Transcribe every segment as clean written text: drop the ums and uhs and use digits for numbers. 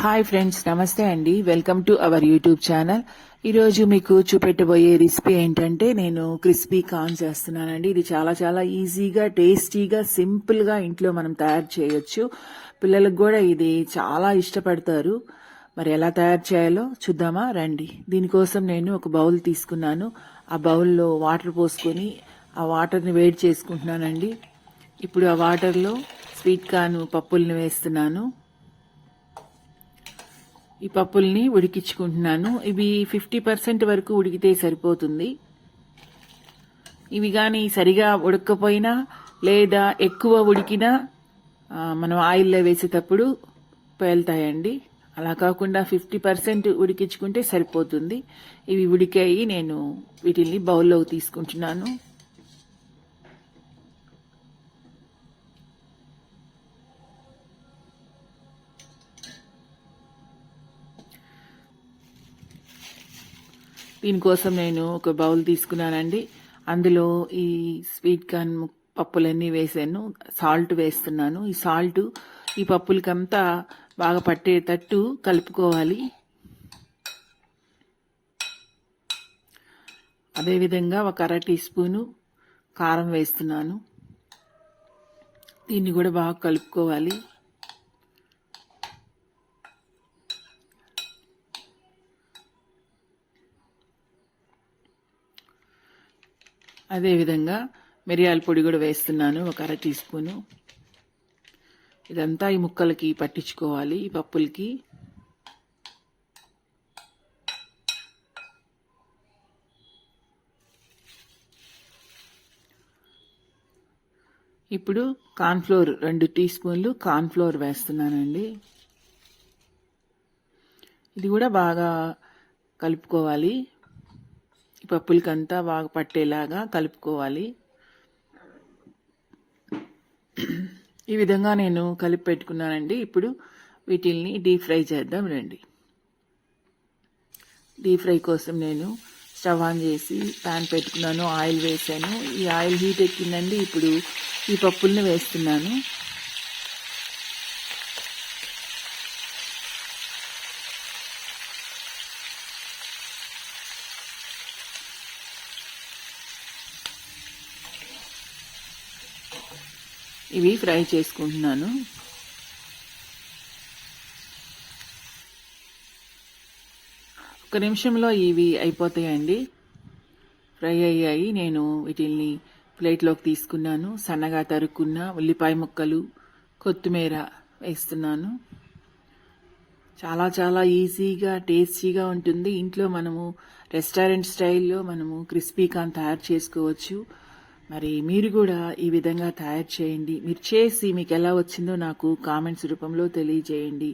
Hi friends, నమస్తే అండి. Welcome to our YouTube channel. ఈరోజు మీకు చూపెట్టబోయే రెసిపీ ఏంటంటే నేను క్రిస్పీ కార్న్ చేస్తున్నానండి. ఇది చాలా చాలా ఈజీగా, టేస్టీగా, సింపుల్గా ఇంట్లో మనం తయారు చేయొచ్చు. పిల్లలకు కూడా ఇది చాలా ఇష్టపడతారు. మరి ఎలా తయారు చేయాలో చూద్దామా రండి. దీనికోసం నేను ఒక బౌల్ తీసుకున్నాను. ఆ బౌల్లో వాటర్ పోసుకొని ఆ వాటర్ని వేడి చేసుకుంటున్నానండి. ఇప్పుడు ఆ వాటర్లో స్వీట్ కార్న్ పప్పుల్ని వేస్తున్నాను. ఈ పప్పుల్ని ఉడికించుకుంటున్నాను. ఇవి 50% వరకు ఉడికితే సరిపోతుంది. ఇవి కానీ సరిగా ఉడకపోయినా లేదా ఎక్కువ ఉడికినా మనం ఆయిల్లో వేసేటప్పుడు పేలుతాయండి. అలా కాకుండా 50% ఉడికించుకుంటే సరిపోతుంది. ఇవి ఉడికాయి. నేను వీటిని బౌల్లోకి తీసుకుంటున్నాను. దీనికోసం నేను ఒక బౌల్ తీసుకున్నానండి. అందులో ఈ స్వీట్ కార్న్ పప్పులన్నీ వేసాను. సాల్ట్ వేస్తున్నాను. ఈ సాల్ట్ ఈ పప్పులకంతా బాగా పట్టేటట్టు కలుపుకోవాలి. అదేవిధంగా ఒక అర టీ స్పూను కారం వేస్తున్నాను. దీన్ని కూడా బాగా కలుపుకోవాలి. అదేవిధంగా మిరియాల పొడి కూడా వేస్తున్నాను, ఒక అర టీ స్పూను. ఇదంతా ఈ ముక్కలకి పట్టించుకోవాలి, ఈ పప్పులకి. ఇప్పుడు కార్న్ఫ్లోర్ 2 టీ స్పూన్లు కార్న్ఫ్లోర్ వేస్తున్నానండి. ఇది కూడా బాగా కలుపుకోవాలి. ఈ పప్పులకంతా బాగా పట్టేలాగా కలుపుకోవాలి. ఈ విధంగా నేను కలిపి పెట్టుకున్నానండి. ఇప్పుడు వీటిల్ని డీప్ ఫ్రై చేద్దాం రండి. డీప్ ఫ్రై కోసం నేను స్టవ్ ఆన్ చేసి ప్యాన్ పెట్టుకున్నాను, ఆయిల్ వేసాను. ఈ ఆయిల్ హీట్ ఎక్కిందండి. ఇప్పుడు ఈ పప్పుల్ని వేస్తున్నాను. ఇవి ఫ్రై చేసుకుంటున్నాను. ఒక నిమిషంలో ఇవి అయిపోతాయండి, ఫ్రై అయ్యాయి. నేను వీటిల్ని ప్లేట్లోకి తీసుకున్నాను. సన్నగా తరుక్కున్న ఉల్లిపాయ ముక్కలు, కొత్తిమీర వేస్తున్నాను. చాలా చాలా ఈజీగా, టేస్టీగా ఉంటుంది. ఇంట్లో మనము రెస్టారెంట్ స్టైల్లో మనము క్రిస్పీ కార్న్ తయారు చేసుకోవచ్చు. మరి మీరు కూడా ఈ విధంగా తయారు చేయండి. మీరు చేసి మీకు ఎలా వచ్చిందో నాకు కామెంట్స్ రూపంలో తెలియజేయండి.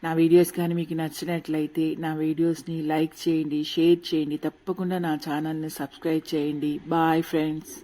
నా వీడియోస్ కానీ మీకు నచ్చినట్లయితే నా వీడియోస్ని లైక్ చేయండి, షేర్ చేయండి. తప్పకుండా నా ఛానల్ని సబ్స్క్రైబ్ చేయండి. Bye friends.